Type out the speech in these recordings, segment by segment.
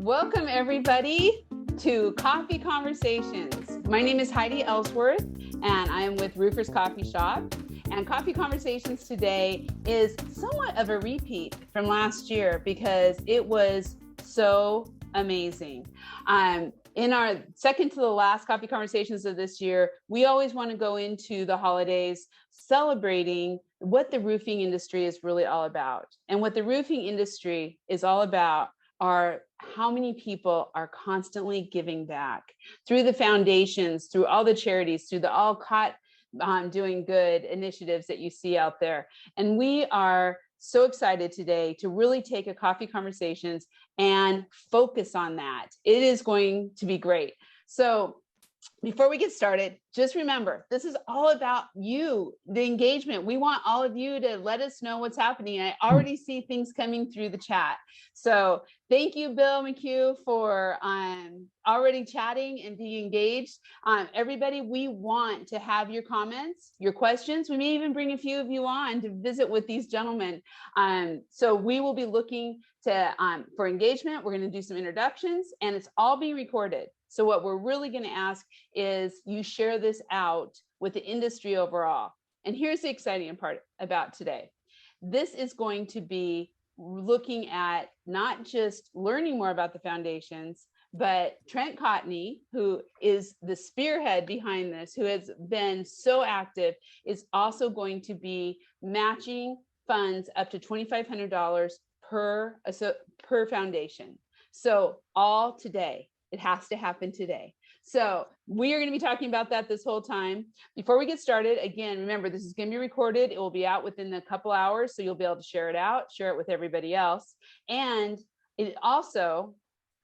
Welcome, everybody, to Coffee Conversations. My name is Heidi Ellsworth, and I am with Roofers Coffee Shop. And Coffee Conversations today is somewhat of a repeat from last year because it was so amazing. In our second to the last Coffee Conversations of this year, we always want to go into the holidays celebrating what the roofing industry is really all about. And what the roofing industry is all about are how many people are constantly giving back through the foundations, through all the charities, through the All Caught Doing Good initiatives that you see out there. And we are so excited today to really take a Coffee Conversations and focus on that. It is going to be great. So before we get started, just remember, this is all about you, the engagement. We want all of you to let us know what's happening. I already see things coming through the chat. So thank you, Bill McHugh, for already chatting and being engaged. Everybody, we want to have your comments, your questions. We may even bring a few of you on to visit with these gentlemen. So we will be looking to for engagement. We're going to do some introductions, and it's all being recorded. So what we're really going to ask is you share this out with the industry overall. And here's the exciting part about today. This is going to be looking at not just learning more about the foundations, but Trent Cotney, who is the spearhead behind this, who has been so active, is also going to be matching funds up to $2,500 per foundation. So all today. It has to happen today. So we are going to be talking about that this whole time. Before we get started, again, remember, this is going to be recorded. It will be out within a couple hours, so you'll be able to share it out, share it with everybody else. And it also,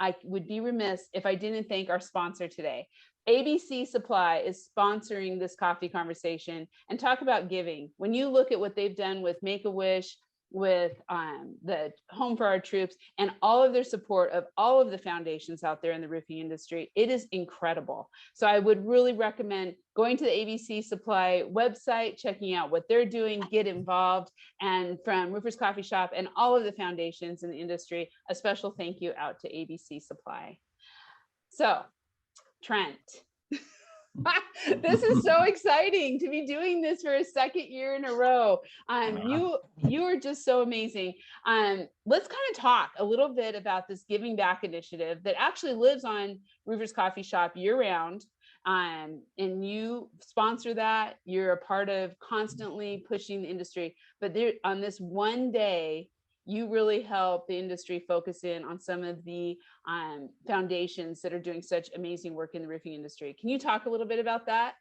I would be remiss if I didn't thank our sponsor today. ABC Supply is sponsoring this coffee conversation and talk about giving. When you look at what they've done with Make-A-Wish, with the Home for Our Troops, and all of their support of all of the foundations out there in the roofing industry, it is incredible. So I would really recommend going to the ABC Supply website, checking out what they're doing, get involved. And from Roofers Coffee Shop and all of the foundations in the industry, a special thank you out to ABC Supply. So, Trent. This is so exciting to be doing this for a second year in a row. You are just so amazing. Let's kind of talk a little bit about this Giving Back initiative that actually lives on Roofers Coffee Shop year round. And you sponsor that. You're a part of constantly pushing the industry. But there, on this one day, you really help the industry focus in on some of the foundations that are doing such amazing work in the roofing industry. Can you talk a little bit about that?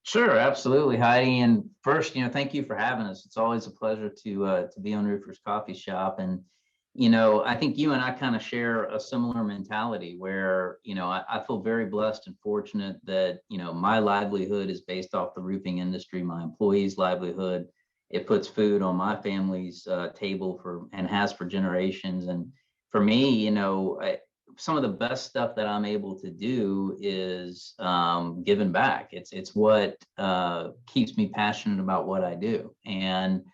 Sure, absolutely, Heidi. And first, thank you for having us. It's always a pleasure to be on Roofers Coffee Shop. And, I think you and I kind of share a similar mentality where, I feel very blessed and fortunate that, my livelihood is based off the roofing industry, my employees' livelihood. It puts food on my family's table and has for generations. And for me, some of the best stuff that I'm able to do is giving back. It's what keeps me passionate about what I do. And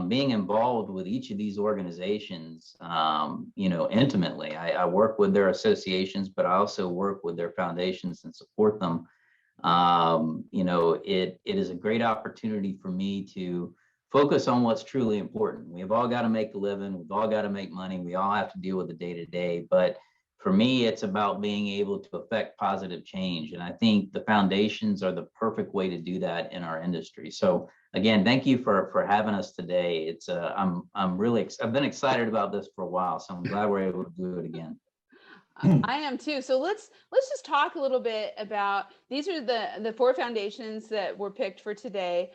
being involved with each of these organizations, intimately, I work with their associations, but I also work with their foundations and support them. It is a great opportunity for me to focus on what's truly important. We've all got to make a living. We've all got to make money. We all have to deal with the day-to-day. But for me, it's about being able to affect positive change. And I think the foundations are the perfect way to do that in our industry. So again, thank you for having us today. It's I've been excited about this for a while, so I'm glad we're able to do it again. I am too. So let's just talk a little bit about, these are the four foundations that were picked for today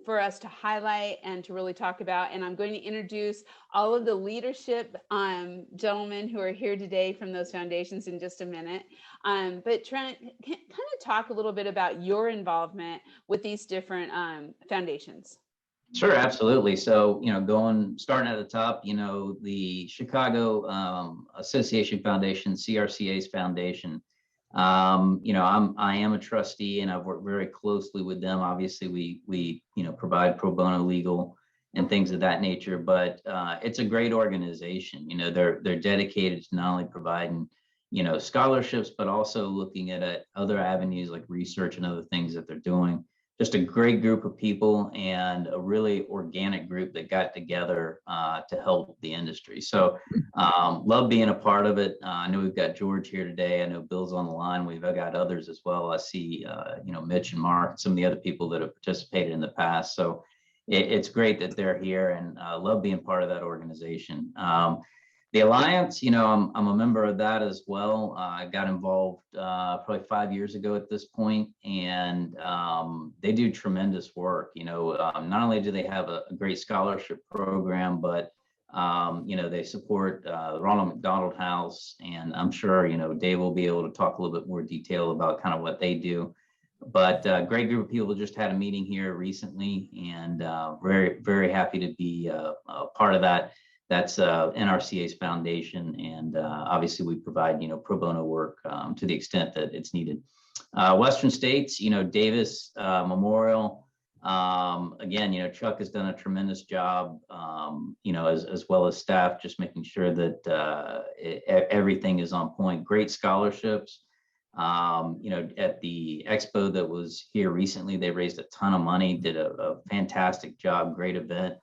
for us to highlight and to really talk about. And I'm going to introduce all of the leadership gentlemen who are here today from those foundations in just a minute. But Trent, kind of talk a little bit about your involvement with these different foundations. Sure, absolutely. So, starting at the top, the Chicago Association Foundation, CRCA's foundation. I am a trustee, and I've worked very closely with them. Obviously, we provide pro bono legal and things of that nature. But it's a great organization. They're dedicated to not only providing scholarships, but also looking at other avenues like research and other things that they're doing. Just a great group of people and a really organic group that got together to help the industry. So love being a part of it. I know we've got George here today. I know Bill's on the line. We've got others as well. I see, Mitch and Mark, some of the other people that have participated in the past. So it's great that they're here, and love being part of that organization. The Alliance, I'm a member of that as well. I got involved probably 5 years ago at this point, and they do tremendous work. Not only do they have a great scholarship program, but they support the Ronald McDonald House, and I'm sure Dave will be able to talk a little bit more detail about kind of what they do. But great group of people. Just had a meeting here recently, and very, very happy to be a part of that. That's NRCA's foundation, and obviously we provide pro bono work to the extent that it's needed. Western States, Davis Memorial. Again, Chuck has done a tremendous job, as well as staff, just making sure that everything is on point. Great scholarships. At the expo that was here recently, they raised a ton of money, did a fantastic job, great event.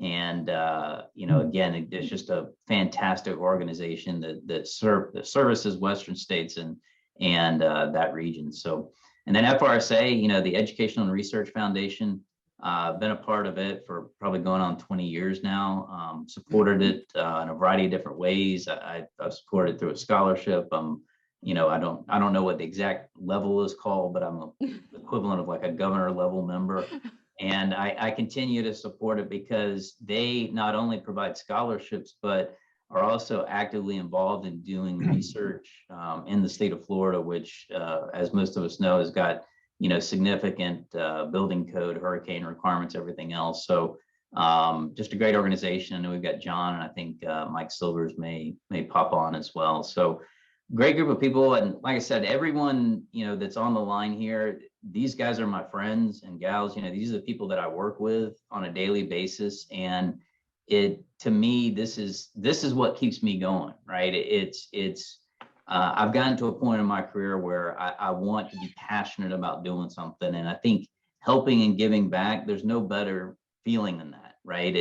And, again, it's just a fantastic organization that services Western States and that region. So, and then FRSA, the Educational and Research Foundation, been a part of it for probably going on 20 years now. Supported it in a variety of different ways. I've supported through a scholarship. I don't know what the exact level is called, but I'm equivalent of like a governor level member. And I continue to support it because they not only provide scholarships, but are also actively involved in doing research in the state of Florida, which, as most of us know, has got significant building code, hurricane requirements, everything else. So just a great organization. I know we've got John, and I think Mike Silvers may pop on as well. So great group of people. And like I said, everyone that's on the line here, these guys are my friends and gals. These are the people that I work with on a daily basis, and to me, this is what keeps me going, right? I've gotten to a point in my career where I want to be passionate about doing something, and I think helping and giving back, there's no better feeling than that, right?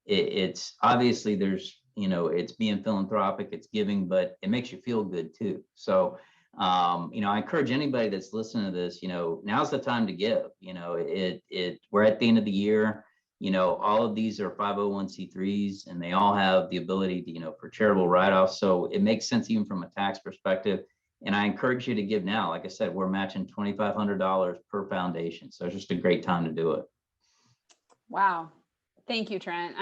It's obviously there's it's being philanthropic, it's giving, but it makes you feel good too. So I encourage anybody that's listening to this, now's the time to give. We're at the end of the year. All of these are 501c3s, and they all have the ability to, for charitable write-offs. So it makes sense even from a tax perspective. And I encourage you to give now. Like I said, we're matching $2,500 per foundation. So it's just a great time to do it. Wow. Thank you, Trent.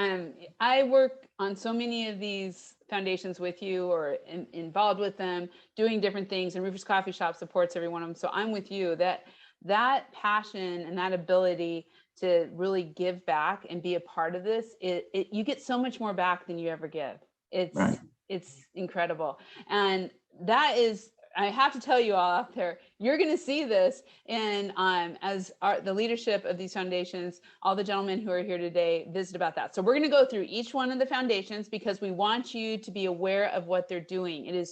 I work on so many of these foundations with you, or involved with them, doing different things, and Rufus Coffee Shop supports every one of them. So I'm with you. That passion and that ability to really give back and be a part of this, you get so much more back than you ever give. It's incredible. And that is, I have to tell you all out there, you're going to see this in the leadership of these foundations, all the gentlemen who are here today visit about that. So we're going to go through each one of the foundations because we want you to be aware of what they're doing. It is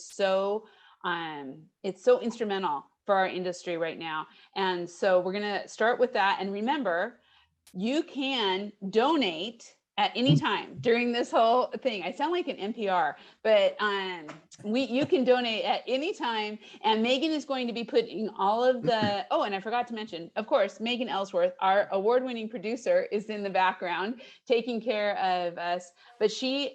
it's so instrumental for our industry right now. And so we're going to start with that. And remember, you can donate at any time during this whole thing. I sound like an NPR, but you can donate at any time. And Megan is going to be putting all of the, and I forgot to mention, of course, Megan Ellsworth, our award-winning producer, is in the background taking care of us, but she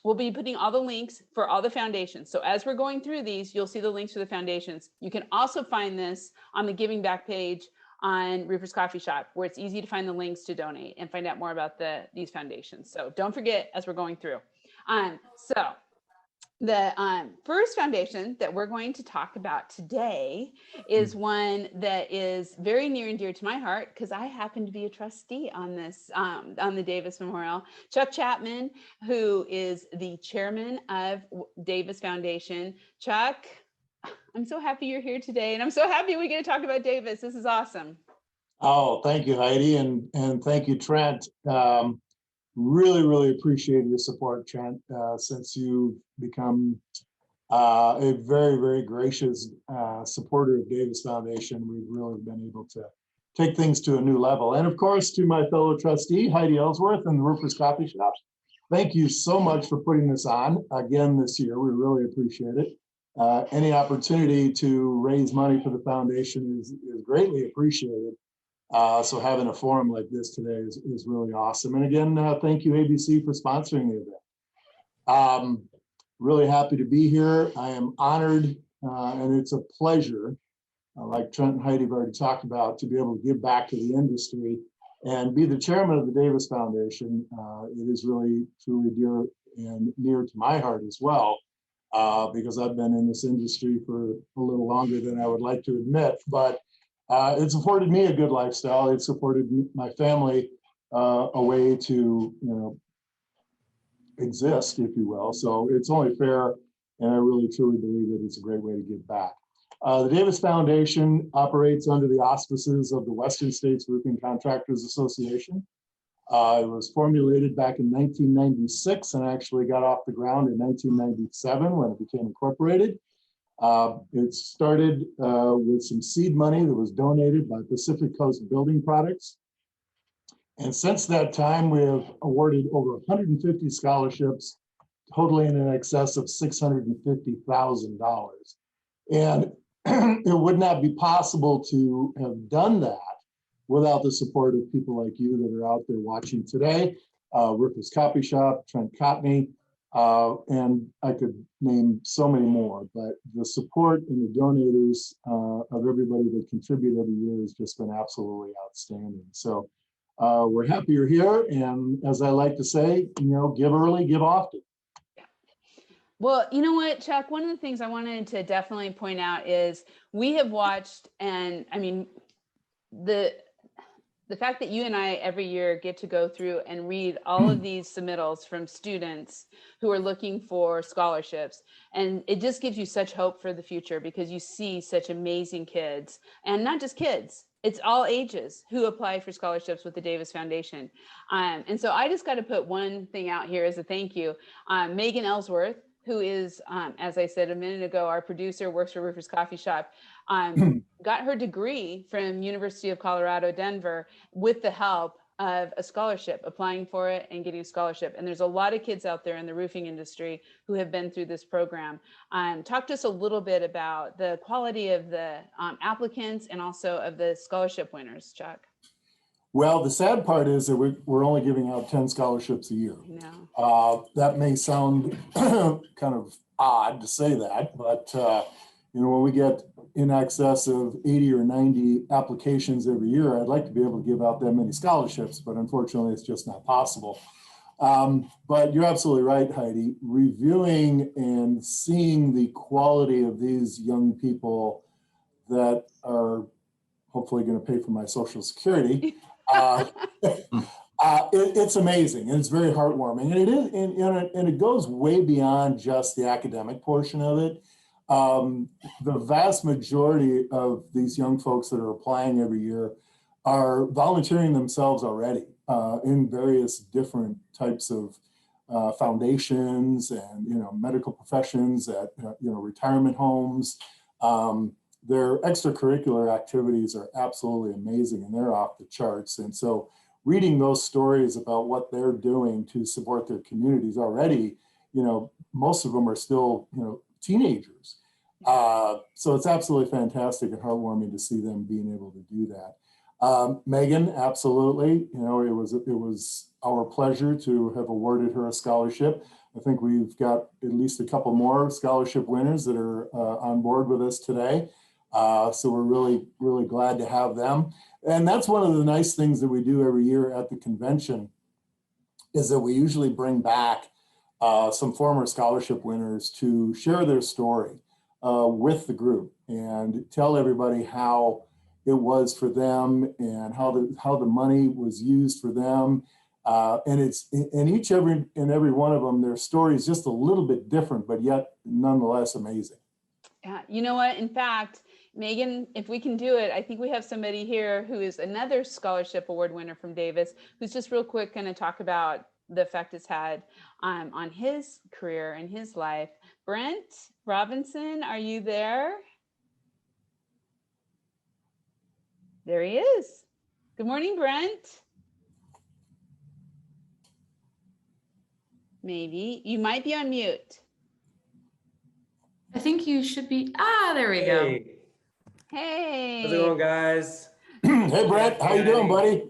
will be putting all the links for all the foundations. So as we're going through these, you'll see the links for the foundations. You can also find this on the Giving Back page on Rufus Coffee Shop, where it's easy to find the links to donate and find out more about these foundations. So don't forget as we're going through. So the first foundation that we're going to talk about today is one that is very near and dear to my heart because I happen to be a trustee on this, on the Davis Memorial. Chuck Chapman, who is the chairman of Davis Foundation. Chuck, I'm so happy you're here today, and I'm so happy we get to talk about Davis. This is awesome. Oh, thank you, Heidi, and thank you, Trent. Really appreciate your support, Trent, since you've become a very gracious supporter of Davis Foundation. We've really been able to take things to a new level. And of course, to my fellow trustee, Heidi Ellsworth and the Roofers Coffee Shop, thank you so much for putting this on again this year. We really appreciate it. Any opportunity to raise money for the foundation is greatly appreciated. So having a forum like this today is really awesome. And again, thank you, ABC, for sponsoring the event. Really happy to be here. I am honored, and it's a pleasure, like Trent and Heidi have already talked about, to be able to give back to the industry and be the chairman of the Davis Foundation. It is really, truly dear and near to my heart as well, because I've been in this industry for a little longer than I would like to admit. But it's afforded me a good lifestyle. It's supported my family a way to, exist, if you will. So it's only fair, and I really truly believe that it's a great way to give back. The Davis Foundation operates under the auspices of the Western States Roofing Contractors Association. It was formulated back in 1996 and actually got off the ground in 1997 when it became incorporated. It started with some seed money that was donated by Pacific Coast Building Products. And since that time, we have awarded over 150 scholarships, totaling in excess of $650,000. And it would not be possible to have done that without the support of people like you that are out there watching today. Roofers Coffee Shop, Trent Cotney, and I could name so many more, but the support and the donators of everybody that contribute every year has just been absolutely outstanding. So we're happy you're here. And as I like to say, give early, give often. Well, you know what, Chuck, one of the things I wanted to definitely point out is we have watched, and I mean, the fact that you and I every year get to go through and read all of these submittals from students who are looking for scholarships, and it just gives you such hope for the future because you see such amazing kids, and not just kids, it's all ages who apply for scholarships with the Davis Foundation. And so I just got to put one thing out here as a thank you. Megan Ellsworth, who is, as I said a minute ago, our producer, works for Roofers Coffee Shop, got her degree from University of Colorado, Denver, with the help of a scholarship, applying for it and getting a scholarship. And there's a lot of kids out there in the roofing industry who have been through this program. Talk to us a little bit about the quality of the applicants and also of the scholarship winners, Chuck. Well, the sad part is that we're only giving out 10 scholarships a year. No. That may sound kind of odd to say that, but when we get in excess of 80 or 90 applications every year, I'd like to be able to give out that many scholarships, but unfortunately it's just not possible. But you're absolutely right, Heidi. Reviewing and seeing the quality of these young people that are hopefully going to pay for my Social Security, it's amazing, and it's very heartwarming, and it is, and it goes way beyond just the academic portion of it. The vast majority of these young folks that are applying every year are volunteering themselves already in various different types of foundations and medical professions at retirement homes. Their extracurricular activities are absolutely amazing, and they're off the charts. And so reading those stories about what they're doing to support their communities already, most of them are still teenagers. So it's absolutely fantastic and heartwarming to see them being able to do that. Megan, absolutely. It was our pleasure to have awarded her a scholarship. I think we've got at least a couple more scholarship winners that are on board with us today. So we're really, really glad to have them. And that's one of the nice things that we do every year at the convention is that we usually bring back some former scholarship winners to share their story with the group and tell everybody how it was for them and how the money was used for them. And it's in every one of them, their story is just a little bit different, but yet nonetheless amazing. Yeah, you know what? In fact, Megan, if we can do it, I think we have somebody here who is another scholarship award winner from Davis, who's just real quick going to talk about the effect it's had on his career and his life. Brent Robinson, are you there? There he is. Good morning, Brent. Maybe you might be on mute. I think you should be. There we go. Hey. How's it going, guys? Hey, Brett, how you doing, buddy?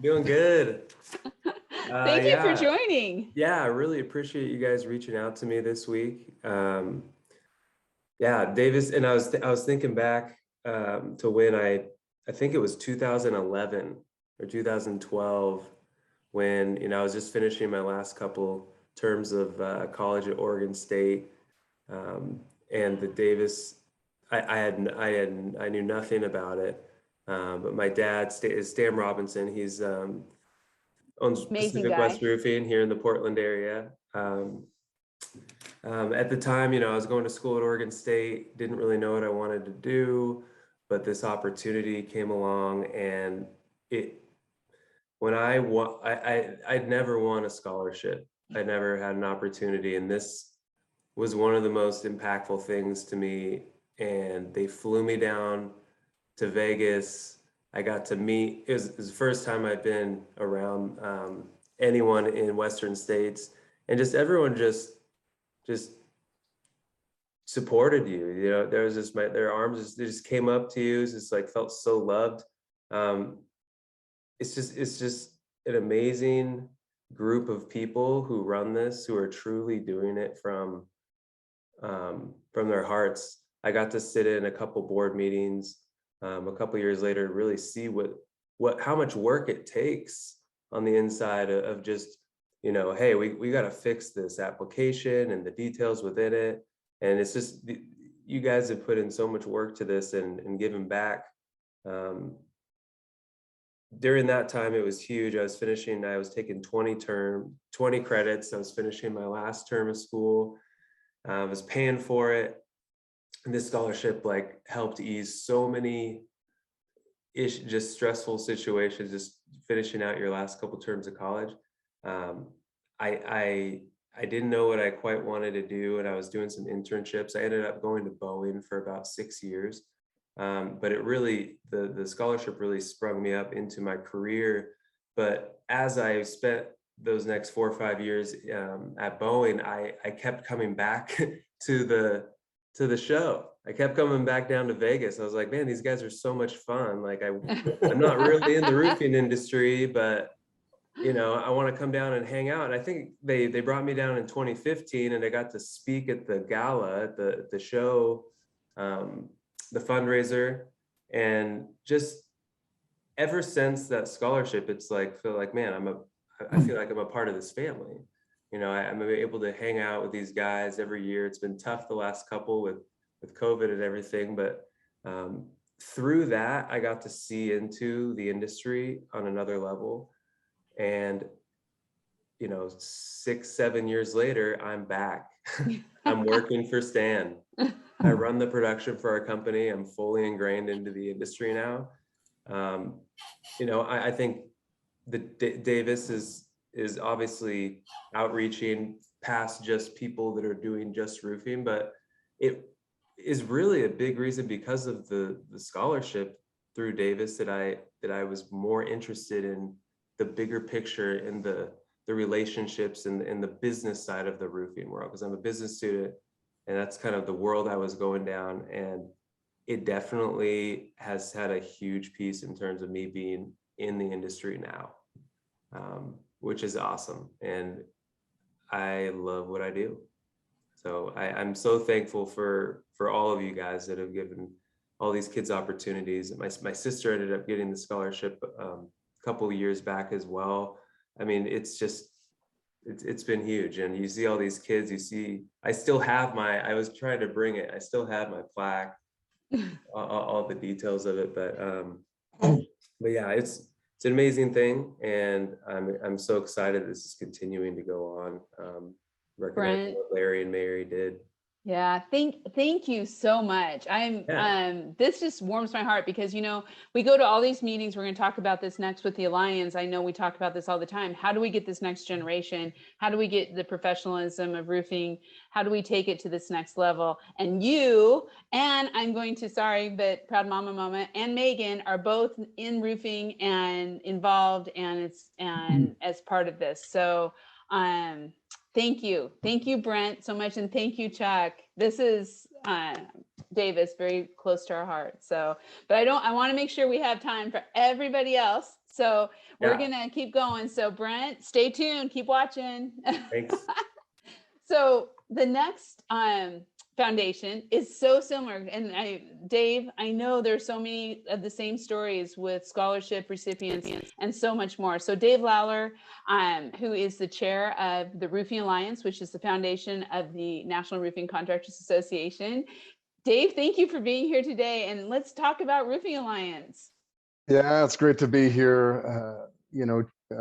Doing good. Thank you for joining. Yeah, I really appreciate you guys reaching out to me this week. Davis, and I was thinking back to when I think it was 2011 or 2012 when I was just finishing my last couple terms of college at Oregon State, and the Davis. I knew nothing about it, but my dad is Stan Robinson. He's owns Pacific West Roofing here in the Portland area. At the time, I was going to school at Oregon State, didn't really know what I wanted to do, but this opportunity came along, and I'd never won a scholarship. I never had an opportunity, and this was one of the most impactful things to me. And they flew me down to Vegas. I got to meet, it was the first time I'd been around anyone in Western states, and just everyone just supported you. There was just their arms they just came up to you. It's just like felt so loved. It's just an amazing group of people who run this, who are truly doing it from their hearts. I got to sit in a couple board meetings a couple years later to really see how much work it takes on the inside of just, hey, we got to fix this application and the details within it. And it's just, you guys have put in so much work to this and given back. During that time, it was huge. I was taking 20 credits. I was finishing my last term of school. I was paying for it. And this scholarship helped ease so many just stressful situations, just finishing out your last couple terms of college. I didn't know what I quite wanted to do, and I was doing some internships. I ended up going to Boeing for about 6 years. But it really, the scholarship really sprung me up into my career. But as I spent those next 4 or 5 years at Boeing, I kept coming back to the show. I kept coming back down to Vegas. I was like, man, these guys are so much fun. I'm not really in the roofing industry, but I want to come down and hang out. And I think they brought me down in 2015, and I got to speak at the gala, at the show, the fundraiser. And just ever since that scholarship, it's I feel like I'm a part of this family. I'm able to hang out with these guys every year. It's been tough the last couple with COVID and everything, but through that, I got to see into the industry on another level. And 6-7 years later, I'm back. I'm working for Stan. I run the production for our company. I'm fully ingrained into the industry now. I think Davis is obviously outreaching past just people that are doing just roofing, but it is really a big reason because of the scholarship through Davis that I was more interested in the bigger picture and the relationships and the business side of the roofing world, because I'm a business student, and that's kind of the world I was going down. And it definitely has had a huge piece in terms of me being in the industry now, which is awesome. And I love what I do. So I'm so thankful for all of you guys that have given all these kids opportunities. My sister ended up getting the scholarship a couple of years back as well. I mean, it's been huge. And you see all these kids, I still have I was trying to bring it. I still have my plaque, all the details of it. But yeah, it's an amazing thing. And I'm so excited this is continuing to go on. Recognizing what Larry and Mary did. Yeah, thank you so much. Yeah. This just warms my heart because we go to all these meetings. We're going to talk about this next with the Alliance. I know we talk about this all the time. How do we get this next generation? How do we get the professionalism of roofing? How do we take it to this next level? And you and I'm going to, sorry, but proud mama moment and Megan are both in roofing and involved and as part of this. So thank you. Thank you, Brent, so much. And thank you, Chuck. This is Davis, very close to our heart. So, but I want to make sure we have time for everybody else. So we're Yeah. going to keep going. So Brent, stay tuned, keep watching. Thanks. So the next foundation is so similar. And Dave, I know there's so many of the same stories with scholarship recipients and so much more. So Dave Lawler, who is the chair of the Roofing Alliance, which is the foundation of the National Roofing Contractors Association. Dave, thank you for being here today. And let's talk about Roofing Alliance. Yeah, it's great to be here.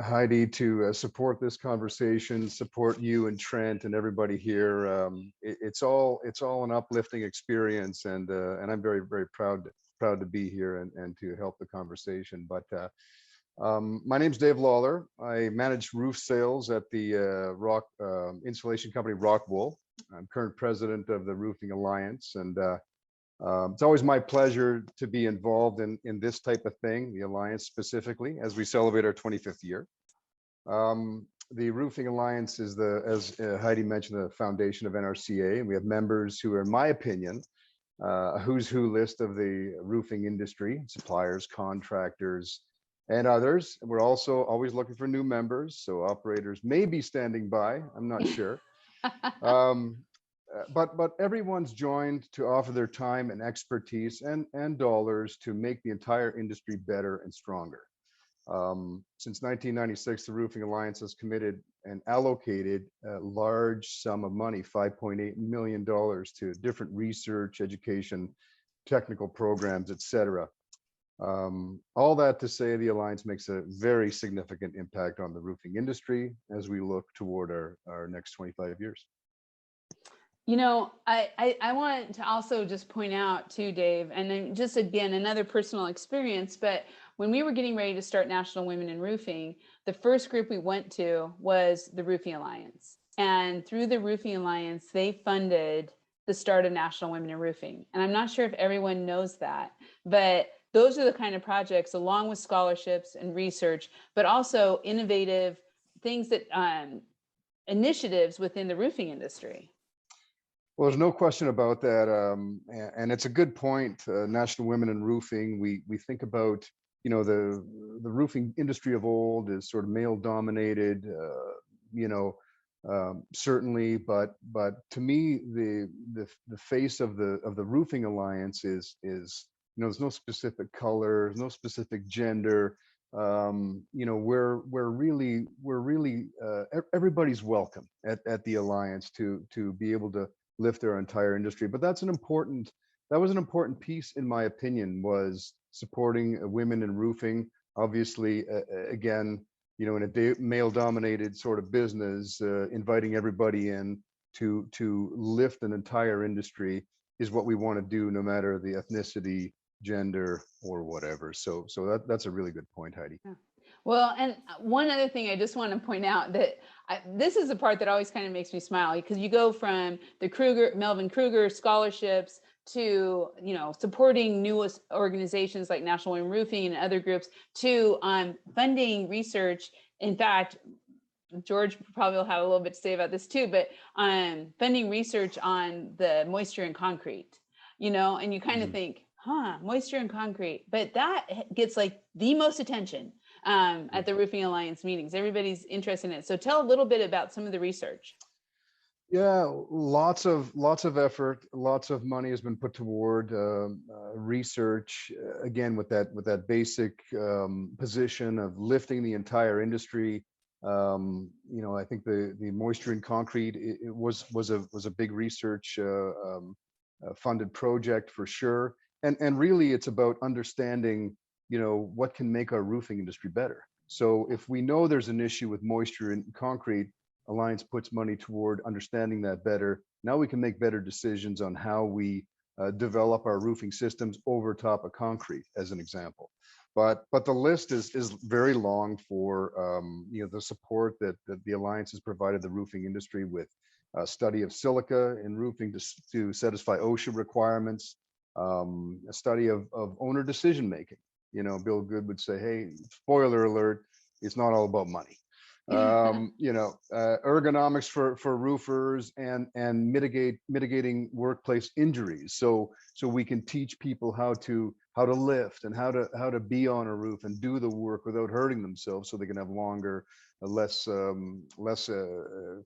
Heidi, to support this conversation, support you and Trent and everybody here. It's all an uplifting experience, and I'm very, very proud to be here and to help the conversation. But my name's Dave Lawler. I manage roof sales at the rock insulation company Rockwool. I'm current president of the Roofing Alliance, and it's always my pleasure to be involved in this type of thing, the Alliance specifically, as we celebrate our 25th year. The Roofing Alliance is as Heidi mentioned, the foundation of NRCA, and we have members who are, in my opinion, a who's who list of the roofing industry, suppliers, contractors, and others. We're also always looking for new members, so operators may be standing by, I'm not sure. But everyone's joined to offer their time and expertise and dollars to make the entire industry better and stronger. Since 1996, the Roofing Alliance has committed and allocated a large sum of money, $5.8 million, to different research, education, technical programs, etc. All that to say, the Alliance makes a very significant impact on the roofing industry as we look toward our next 25 years. I want to also just point out too, Dave, and then just again, another personal experience, but when we were getting ready to start National Women in Roofing, the first group we went to was the Roofing Alliance. And through the Roofing Alliance, they funded the start of National Women in Roofing. And I'm not sure if everyone knows that, but those are the kind of projects, along with scholarships and research, but also innovative things that initiatives within the roofing industry. Well, there's no question about that, and it's a good point. National Women in Roofing. We think about the roofing industry of old is sort of male dominated, certainly, but to me the face of the Roofing Alliance is there's no specific color, no specific gender. We're really everybody's welcome at the Alliance to be able to lift our entire industry. But that was an important piece, in my opinion, was supporting women in roofing. Obviously, again, in a male dominated sort of business, inviting everybody in to lift an entire industry is what we want to do, no matter the ethnicity, gender, or whatever. So that's a really good point, Heidi. Yeah. Well, and one other thing I just want to point out that this is the part that always kind of makes me smile, because you go from the Melvin Kruger scholarships to, supporting newest organizations like National Women Roofing and other groups to funding research. In fact, George probably will have a little bit to say about this too, but funding research on the moisture in concrete, and you kind of think, moisture in concrete, but that gets like the most attention at the Roofing Alliance meetings. Everybody's interested in it. So tell a little bit about some of the research. Yeah, lots of effort, lots of money has been put toward research. Again, with that basic position of lifting the entire industry. I think the moisture in concrete it was a big research funded project for sure. And really, it's about understanding what can make our roofing industry better. So if we know there's an issue with moisture in concrete, Alliance puts money toward understanding that better. Now we can make better decisions on how we develop our roofing systems over top of concrete, as an example. But the list is very long for the support that the Alliance has provided the roofing industry with. A study of silica in roofing to satisfy OSHA requirements, a study of owner decision making. Bill Good would say, hey, spoiler alert, it's not all about money. Ergonomics for roofers and mitigating workplace injuries. So we can teach people how to lift and how to be on a roof and do the work without hurting themselves, so they can have longer, less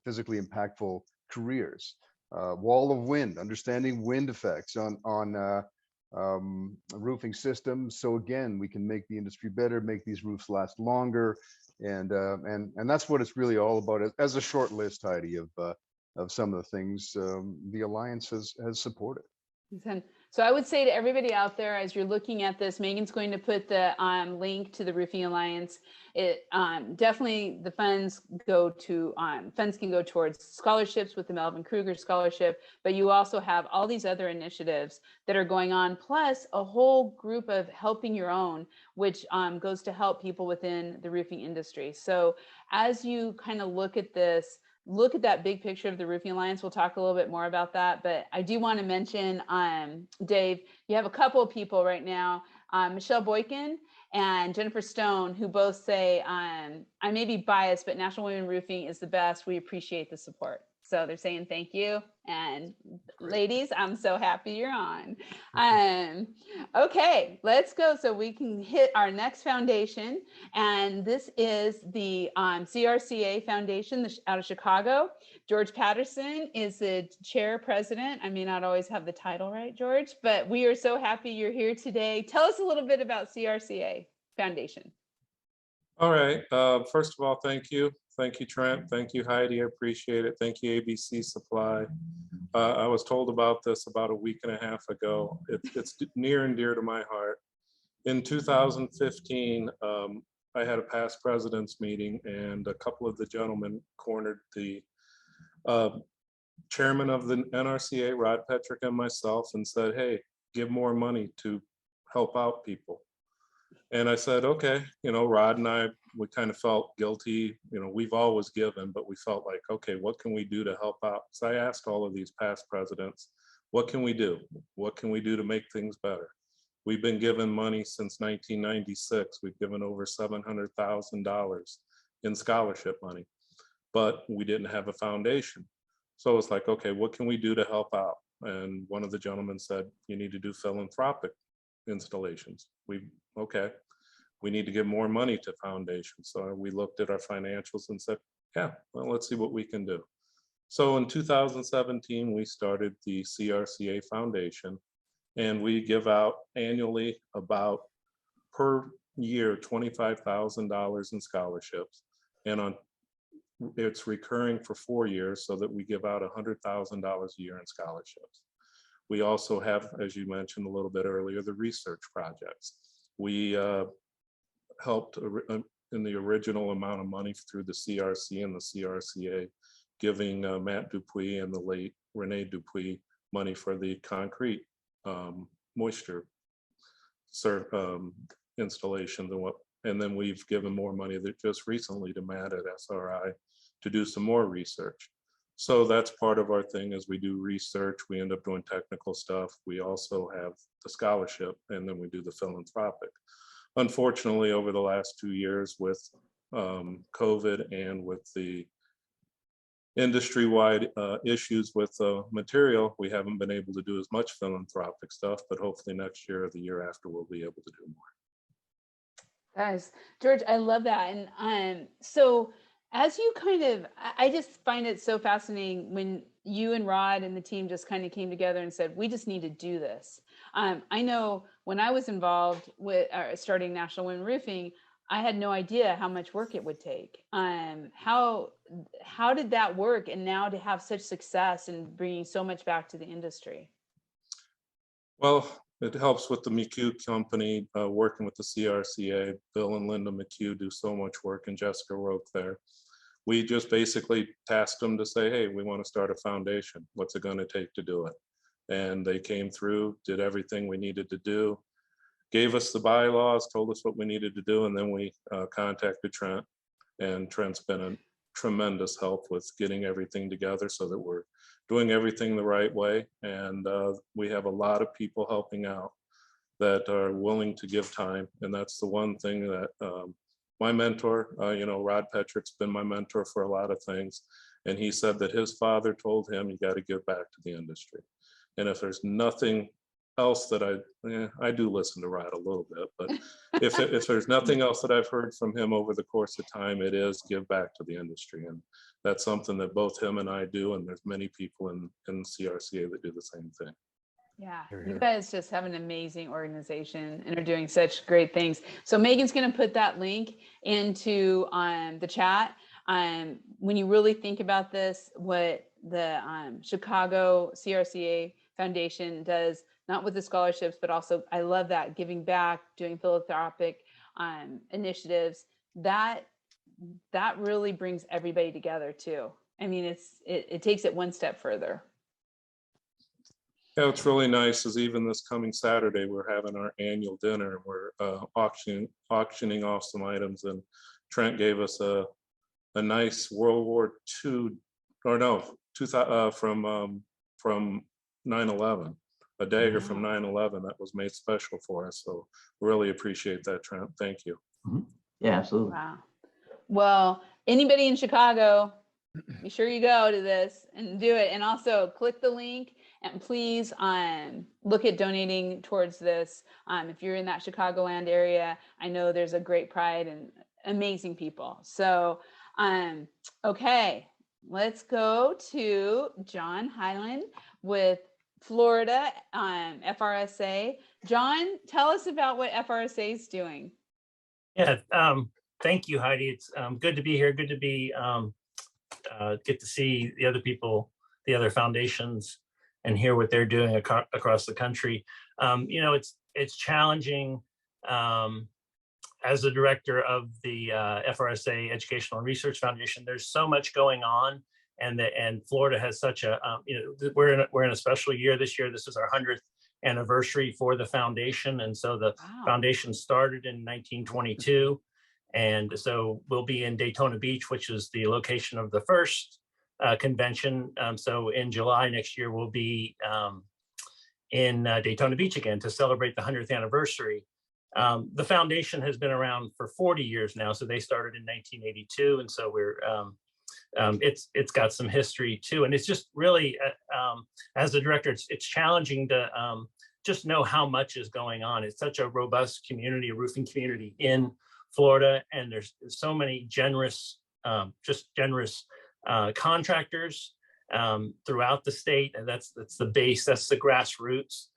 physically impactful careers. Wall of wind, understanding wind effects on roofing systems. So again, we can make the industry better, make these roofs last longer. And that's what it's really all about, as a short list, Heidi, of some of the things the Alliance has supported. So I would say to everybody out there, as you're looking at this, Megan's going to put the link to the Roofing Alliance. It definitely, the funds can go towards scholarships with the Melvin Kruger Scholarship, but you also have all these other initiatives that are going on, plus a whole group of helping your own, which goes to help people within the roofing industry. So as you kind of look at this, look at that big picture of the Roofing Alliance. We'll talk a little bit more about that, but I do want to mention, Dave, you have a couple of people right now, Michelle Boykin and Jennifer Stone, who both say, I may be biased, but National Women Roofing is the best. We appreciate the support. So they're saying thank you. And ladies, I'm so happy you're on. Okay, let's go so we can hit our next foundation. And this is the CRCA Foundation out of Chicago. George Patterson is the chair president. I may not always have the title right, George, but we are so happy you're here today. Tell us a little bit about CRCA Foundation. All right. First of all, thank you. Thank you, Trent. Thank you, Heidi. I appreciate it. Thank you, ABC Supply. I was told about this about a week and a half ago. It's near and dear to my heart. In 2015, I had a past president's meeting, and a couple of the gentlemen cornered the chairman of the NRCA, Rod Petrick, and myself, and said, hey, give more money to help out people. And I said, okay, Rod and I, we kind of felt guilty. We've always given, but we felt like, okay, what can we do to help out? So I asked all of these past presidents, what can we do? What can we do to make things better? We've been given money since 1996. We've given over $700,000 in scholarship money, but we didn't have a foundation. So it's like, okay, what can we do to help out? And one of the gentlemen said, you need to do philanthropic installations. Okay, we need to give more money to foundations. So we looked at our financials and said, yeah, well, let's see what we can do. So in 2017, we started the CRCA Foundation, and we give out annually about per year $25,000 in scholarships, and it's recurring for 4 years, so that we give out $100,000 a year in scholarships. We also have, as you mentioned a little bit earlier, the research projects. We helped in the original amount of money through the CRC and the CRCA, giving Matt Dupuis and the late Renee Dupuis money for the concrete moisture installations. And then we've given more money just recently to Matt at SRI to do some more research. So that's part of our thing. As we do research, we end up doing technical stuff. We also have the scholarship, and then we do the philanthropic. Unfortunately, over the last 2 years with COVID and with the industry-wide issues with material, we haven't been able to do as much philanthropic stuff, but hopefully next year or the year after, we'll be able to do more. Guys, George, I love that. And so as you I just find it so fascinating when you and Rod and the team just kind of came together and said, we just need to do this. I know when I was involved with starting National Women Roofing, I had no idea how much work it would take. How did that work? And now to have such success and bringing so much back to the industry? Well, it helps with the McHugh company, working with the CRCA. Bill and Linda McHugh do so much work, and Jessica Roque there. we just basically tasked them to say, hey, we want to start a foundation. What's it going to take to do it? And they came through, did everything we needed to do, gave us the bylaws, told us what we needed to do, and then we contacted Trent. And Trent's been a tremendous help with getting everything together so that we're doing everything the right way. And we have a lot of people helping out that are willing to give time. And that's the one thing that my mentor, Rod Petrick's been my mentor for a lot of things. And he said that his father told him, you got to give back to the industry. And if there's nothing else that I do listen to Rod a little bit, but if there's nothing else that I've heard from him over the course of time, it is give back to the industry. And that's something that both him and I do. And there's many people in CRCA that do the same thing. Yeah, you guys just have an amazing organization and are doing such great things. So Megan's going to put that link into the chat. When you really think about this, what the Chicago CRCA Foundation does, not with the scholarships, but also, I love that, giving back, doing philanthropic initiatives, that really brings everybody together too. I mean, it takes it one step further. Yeah, what's really nice is even this coming Saturday, we're having our annual dinner and we're auctioning off some items, and Trent gave us a nice World War II, or no, from 9/11, a dagger from 9/11 that was made special for us. So really appreciate that, Trent. Thank you. Yeah, absolutely. Wow. Well, anybody in Chicago, be sure you go to this and do it. And also click the link and please look at donating towards this. If you're in that Chicagoland area, I know there's a great pride and amazing people. So, okay, let's go to John Hellein with Florida FRSA. John, tell us about what FRSA is doing. Yeah, thank you, Heidi. It's good to be here. Good to be get to see the other people, the other foundations, and hear what they're doing across the country. It's challenging as the director of the FRSA Educational and Research Foundation. There's so much going on, and Florida has such a we're in a special year this year. This is our 100th anniversary for the foundation, and so the foundation started in 1922, and so we'll be in Daytona Beach, which is the location of the first convention. So in July next year, we'll be in Daytona Beach again to celebrate the 100th anniversary. The foundation has been around for 40 years now, so they started in 1982, and so we're it's got some history too, and it's just really as a director, it's challenging to just know how much is going on. It's such a robust community, a roofing community in Florida, and there's so many generous contractors throughout the state, and that's the base, that's the grassroots.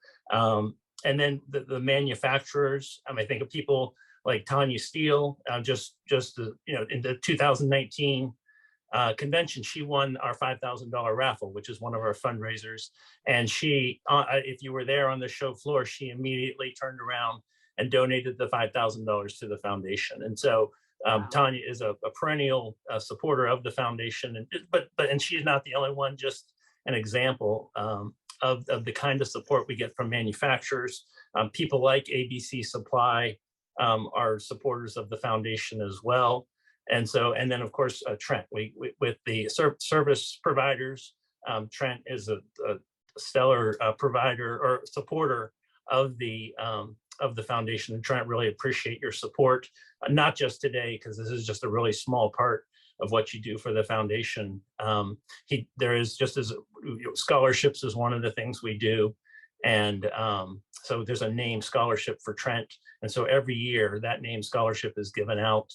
And then the manufacturers. I think of people like Tanya Steele, in the 2019 convention, she won our $5,000 raffle, which is one of our fundraisers. And she, if you were there on the show floor, she immediately turned around and donated the $5,000 to the foundation. And so Tanya is a perennial supporter of the foundation, and she's not the only one. Just an example of the kind of support we get from manufacturers. People like ABC Supply are supporters of the foundation as well. And then of course, Trent, we with the service providers, Trent is a stellar provider or supporter of the foundation. And Trent, really appreciate your support, not just today, because this is just a really small part of what you do for the foundation. There is, just as scholarships is one of the things we do. And so there's a name scholarship for Trent. And so every year that name scholarship is given out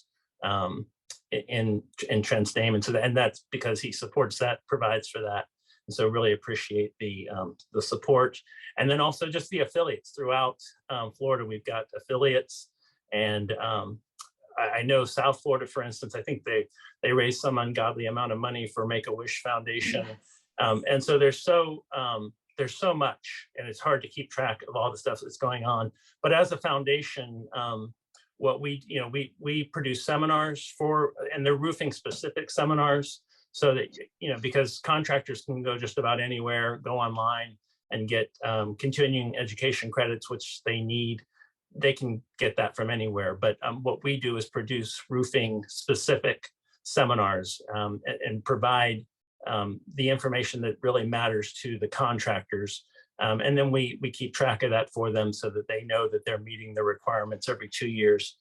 in Trent's name. And that's because he supports that, provides for that. And so really appreciate the support. And then also just the affiliates throughout Florida. We've got affiliates, and I know South Florida, for instance, I think they raise some ungodly amount of money for Make-A-Wish Foundation. Yes. And so there's so much, and it's hard to keep track of all the stuff that's going on. But as a foundation, what we produce seminars for, and they're roofing specific seminars, so that, because contractors can go just about anywhere, go online and get continuing education credits, which they need. They can get that from anywhere. But what we do is produce roofing specific seminars and provide the information that really matters to the contractors. And then we keep track of that for them so that they know that they're meeting the requirements every 2 years.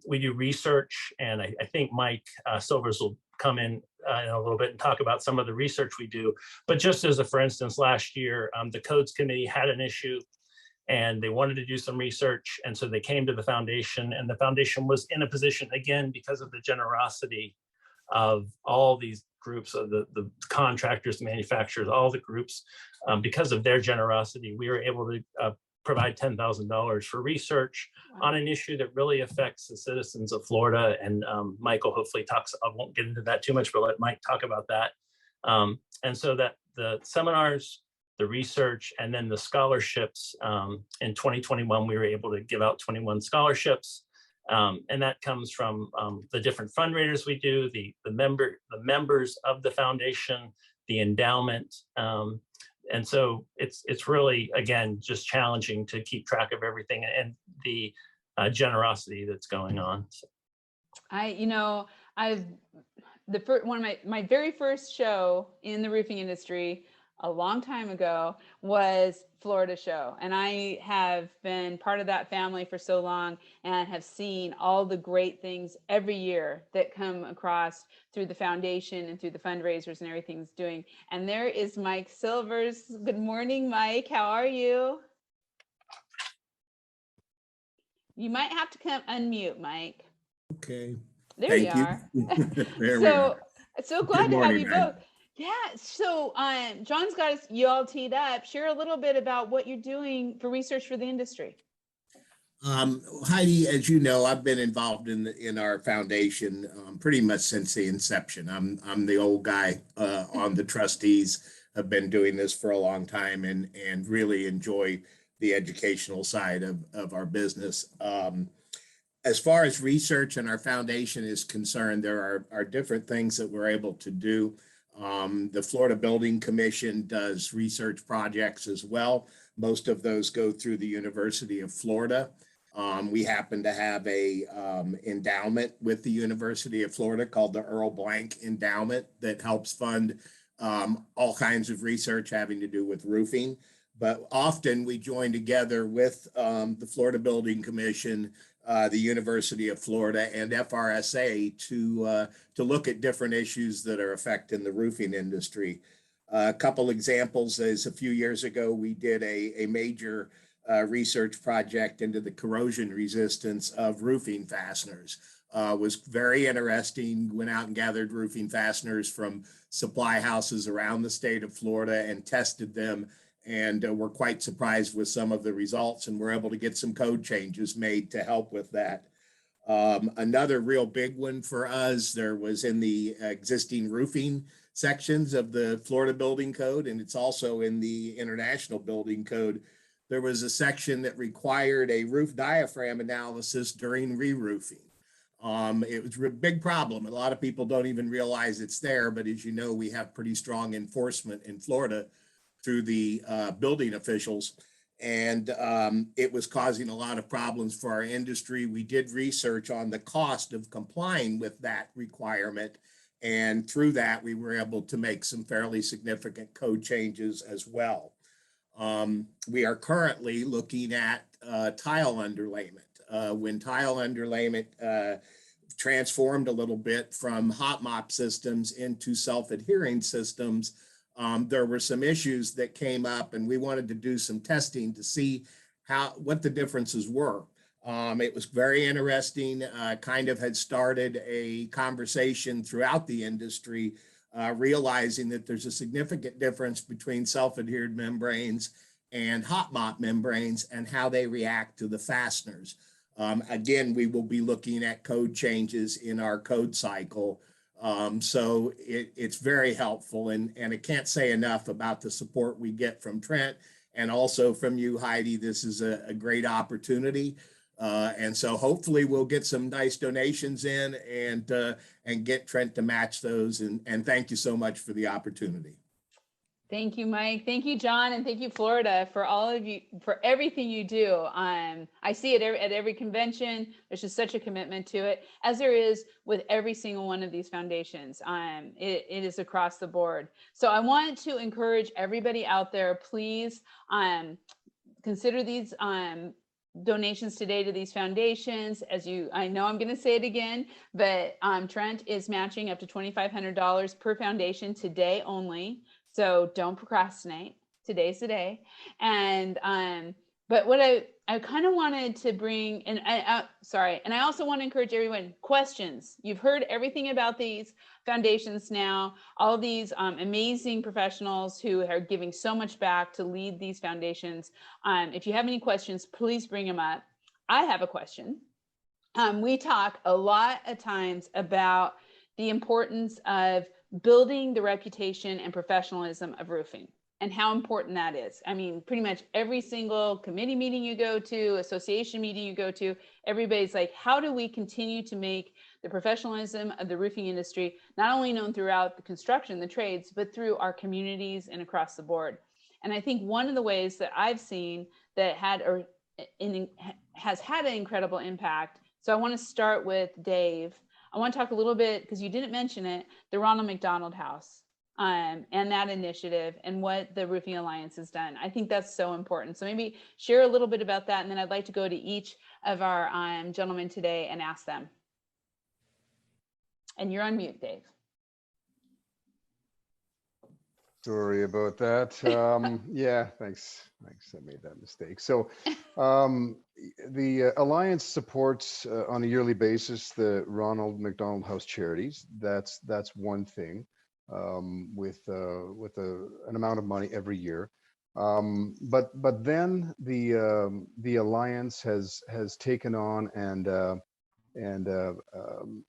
We do research, and I think Mike Silvers will come in a little bit and talk about some of the research we do. But just as a for instance, last year, the codes committee had an issue and they wanted to do some research. And so they came to the foundation, and the foundation was in a position, again, because of the generosity of all these groups, of the contractors, the manufacturers, all the groups, because of their generosity, we were able to provide $10,000 for research on an issue that really affects the citizens of Florida. And Michael hopefully talks, I won't get into that too much, but let Mike talk about that. And so that the seminars, the research, and then the scholarships, in 2021, we were able to give out 21 scholarships. And that comes from the different fundraisers we do, the members of the foundation, the endowment. And so it's really, again, just challenging to keep track of everything and the generosity that's going on. So. One of my very first show in the roofing industry a long time ago was Florida Show. And I have been part of that family for so long and have seen all the great things every year that come across through the foundation and through the fundraisers and everything's doing. And there is Mike Silvers. Good morning, Mike. How are you? You might have to come unmute, Mike. Okay. There you are. So glad to have you both. Yeah, so John's got you all teed up. Share a little bit about what you're doing for research for the industry. Heidi, as you know, I've been involved in our foundation pretty much since the inception. I'm the old guy on the trustees. I've been doing this for a long time and really enjoy the educational side of our business. As far as research and our foundation is concerned, there are different things that we're able to do. The Florida Building Commission does research projects as well. Most of those go through the University of Florida. We happen to have a endowment with the University of Florida called the Earl Blank Endowment that helps fund all kinds of research having to do with roofing. But often we join together with the Florida Building Commission, the University of Florida, and FRSA to look at different issues that are affecting the roofing industry. A couple examples is a few years ago, we did a major research project into the corrosion resistance of roofing fasteners. Was very interesting, went out and gathered roofing fasteners from supply houses around the state of Florida and tested them. And we're quite surprised with some of the results, and we're able to get some code changes made to help with that. Another real big one for us, there was in the existing roofing sections of the Florida Building Code, and it's also in the International Building Code. There was a section that required a roof diaphragm analysis during re-roofing. It was a big problem. A lot of people don't even realize it's there, but as you know, we have pretty strong enforcement in Florida through the building officials, and it was causing a lot of problems for our industry. We did research on the cost of complying with that requirement, and through that, we were able to make some fairly significant code changes as well. We are currently looking at tile underlayment. When tile underlayment transformed a little bit from hot mop systems into self-adhering systems, there were some issues that came up, and we wanted to do some testing to see what the differences were. It was very interesting, kind of had started a conversation throughout the industry, realizing that there's a significant difference between self-adhered membranes and hot mop membranes and how they react to the fasteners. Again, we will be looking at code changes in our code cycle. So it's very helpful, and I can't say enough about the support we get from Trent and also from you, Heidi. This is a great opportunity. And so hopefully we'll get some nice donations in and get Trent to match those. And thank you so much for the opportunity. Thank you, Mike. Thank you, John, and thank you, Florida, for all of you, for everything you do. I see it at every convention. There's just such a commitment to it, as there is with every single one of these foundations. It is across the board. So I want to encourage everybody out there, please consider these donations today to these foundations. I know I'm going to say it again, but Trent is matching up to $2,500 per foundation today only. So don't procrastinate. Today's the day. And but what I kind of wanted to bring, and I also want to encourage everyone, questions. You've heard everything about these foundations now, all of these amazing professionals who are giving so much back to lead these foundations. If you have any questions, please bring them up. I have a question. We talk a lot of times about the importance of building the reputation and professionalism of roofing and how important that is. I mean, pretty much every single committee meeting you go to, association meeting you go to, everybody's like, how do we continue to make the professionalism of the roofing industry not only known throughout the construction, the trades, but through our communities and across the board? And I think one of the ways that I've seen that has had an incredible impact. So I want to start with Dave. I want to talk a little bit, because you didn't mention it, the Ronald McDonald House and that initiative and what the Roofing Alliance has done. I think that's so important. So maybe share a little bit about that, and then I'd like to go to each of our gentlemen today and ask them. And you're on mute, Dave. Sorry about that. Yeah, thanks. I made that mistake. So the Alliance supports on a yearly basis the Ronald McDonald House charities. That's one thing, with an amount of money every year. But then the Alliance has taken on and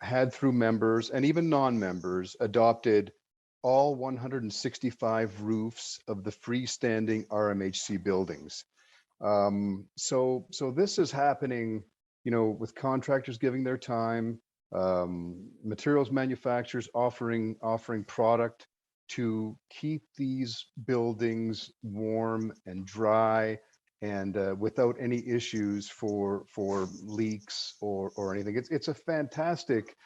had, through members and even non-members, adopted all 165 roofs of the freestanding RMHC buildings. So this is happening, with contractors giving their time, materials manufacturers offering product to keep these buildings warm and dry and without any issues for leaks or anything. It's a fantastic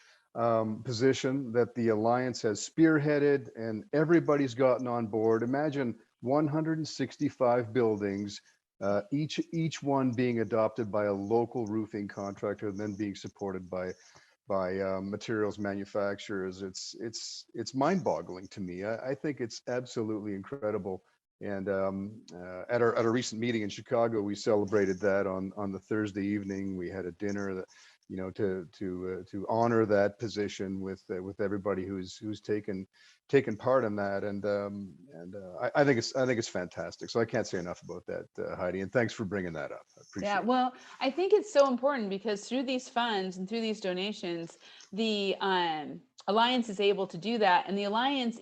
position that the Alliance has spearheaded, and everybody's gotten on board. Imagine 165 buildings, each one being adopted by a local roofing contractor and then being supported by materials manufacturers. It's mind-boggling to me. I think it's absolutely incredible. And at a recent meeting in Chicago, we celebrated that on the Thursday evening. We had a dinner that, to honor that position with everybody who's taken part in that, and I think it's fantastic. So I can't say enough about that, Heidi, and thanks for bringing that up. I appreciate it. Well, I think it's so important, because through these funds and through these donations, the Alliance is able to do that, and the Alliance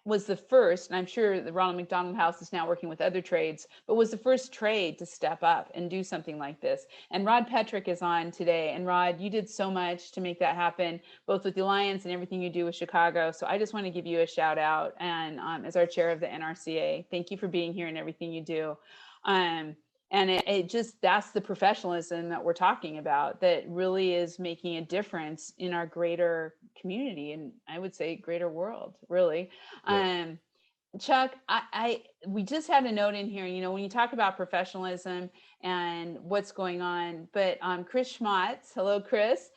was the first, and I'm sure the Ronald McDonald House is now working with other trades, but was the first trade to step up and do something like this. And Rod Petrick is on today, and Rod, you did so much to make that happen, both with the Alliance and everything you do with Chicago. So I just want to give you a shout out, and as our chair of the NRCA, thank you for being here and everything you do. And that's the professionalism that we're talking about, that really is making a difference in our greater community, and I would say greater world, really. Yeah. Chuck, we just had a note in here, when you talk about professionalism and what's going on, but Chris Schmatz, hello, Chris.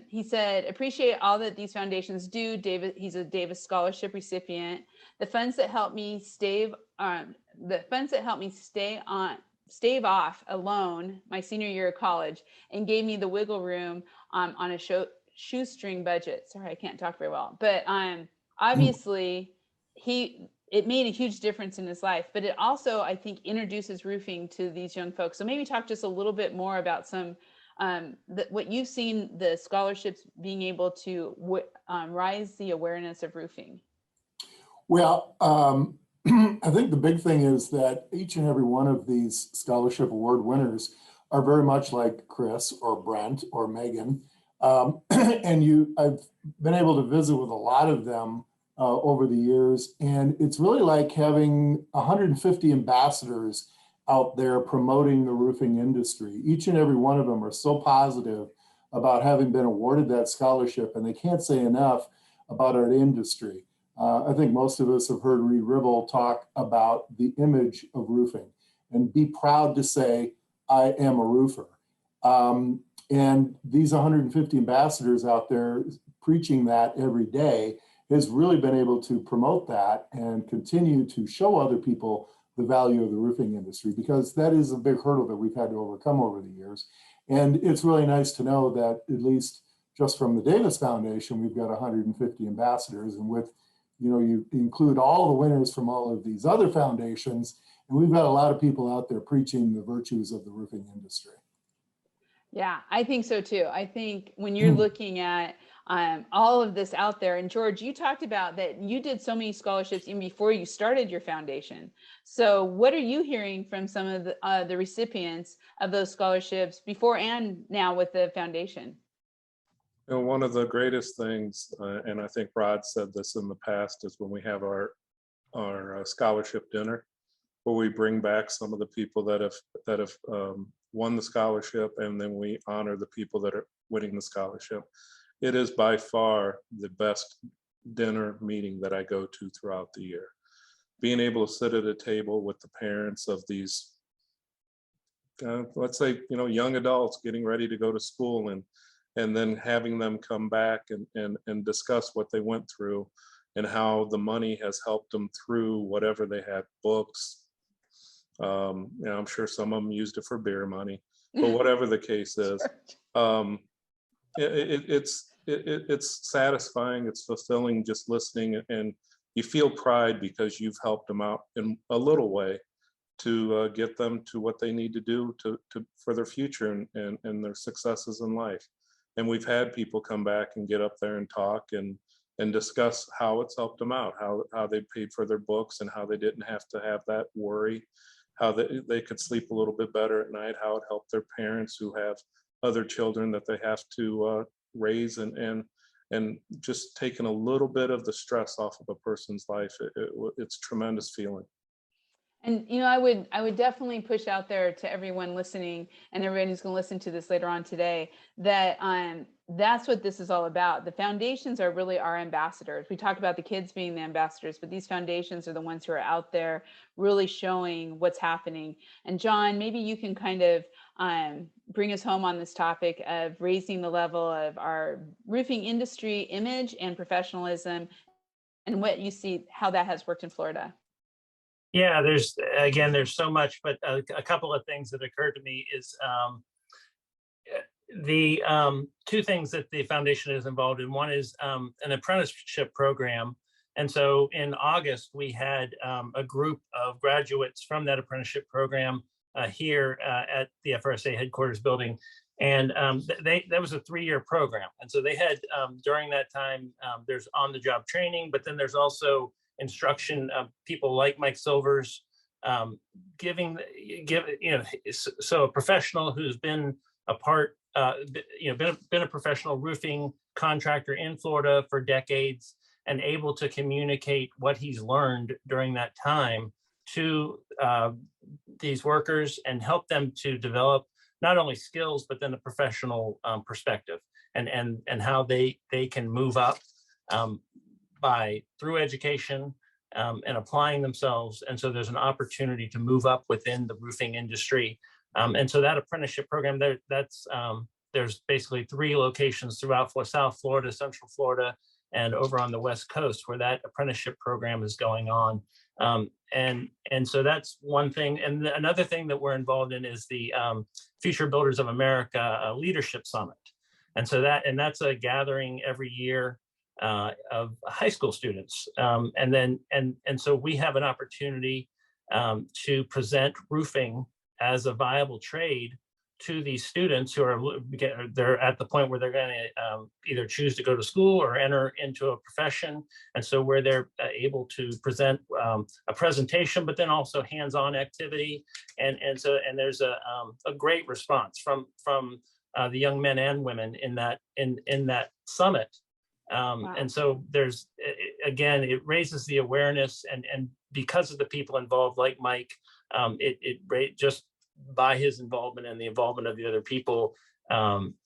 He said, appreciate all that these foundations do. He's a Davis Scholarship recipient. The funds that help me stave off a loan my senior year of college and gave me the wiggle room on a shoestring budget. Sorry, I can't talk very well, but obviously it made a huge difference in his life, but it also, I think, introduces roofing to these young folks. So maybe talk just a little bit more about some what you've seen the scholarships being able to rise the awareness of roofing. Well, I think the big thing is that each and every one of these scholarship award winners are very much like Chris or Brent or Megan. And I've been able to visit with a lot of them over the years, and it's really like having 150 ambassadors out there promoting the roofing industry. Each and every one of them are so positive about having been awarded that scholarship, and they can't say enough about our industry. I think most of us have heard Reed Ribble talk about the image of roofing and be proud to say, I am a roofer. And these 150 ambassadors out there preaching that every day has really been able to promote that and continue to show other people the value of the roofing industry, because that is a big hurdle that we've had to overcome over the years. And it's really nice to know that at least just from the Davis Foundation, we've got 150 ambassadors, and with, you include all the winners from all of these other foundations, and we've got a lot of people out there preaching the virtues of the roofing industry. Yeah, I think so too. I think when you're looking at all of this out there, and George, you talked about that you did so many scholarships even before you started your foundation. So what are you hearing from some of the recipients of those scholarships before and now with the foundation? One of the greatest things, and I think Rod said this in the past, is when we have our scholarship dinner, where we bring back some of the people that have won the scholarship, and then we honor the people that are winning the scholarship. It is by far the best dinner meeting that I go to throughout the year. Being able to sit at a table with the parents of these, let's say, young adults getting ready to go to school, and then having them come back and discuss what they went through and how the money has helped them through whatever they had, books. I'm sure some of them used it for beer money, but whatever the case is, it's satisfying, it's fulfilling just listening, and you feel pride because you've helped them out in a little way to get them to what they need to do for their future and their successes in life. And we've had people come back and get up there and talk and discuss how it's helped them out, how they paid for their books and how they didn't have to have that worry, how they could sleep a little bit better at night, how it helped their parents who have other children that they have to raise, and just taking a little bit of the stress off of a person's life. It's a tremendous feeling. And I would definitely push out there to everyone listening and everyone who's going to listen to this later on today that that's what this is all about. The foundations are really our ambassadors. We talk about the kids being the ambassadors, but these foundations are the ones who are out there really showing what's happening. And John, maybe you can kind of bring us home on this topic of raising the level of our roofing industry image and professionalism, and what you see, how that has worked in Florida. Yeah, there's so much, but a couple of things that occurred to me is the two things that the foundation is involved in. One is an apprenticeship program. And so in August, we had a group of graduates from that apprenticeship program here at the FRSA headquarters building. And that was a 3-year program. And so they had, during that time, there's on-the-job training, but then there's also instruction of people like Mike Silvers, so a professional who's been a part, been a professional roofing contractor in Florida for decades, and able to communicate what he's learned during that time to these workers and help them to develop not only skills, but then a professional perspective and how they can move up through education and applying themselves. And so there's an opportunity to move up within the roofing industry. And so that apprenticeship program, there's basically 3 locations throughout South Florida, Central Florida, and over on the West Coast where that apprenticeship program is going on. And so that's one thing. And another thing that we're involved in is the Future Builders of America Leadership Summit. And so that's a gathering every year of high school students. And so we have an opportunity to present roofing as a viable trade to these students who are they're at the point where they're going to either choose to go to school or enter into a profession, and so where they're able to present a presentation, but then also hands-on activity, and there's a great response from the young men and women in that summit. Wow. And so there's, again, it raises the awareness, and because of the people involved, like Mike, just by his involvement and the involvement of the other people,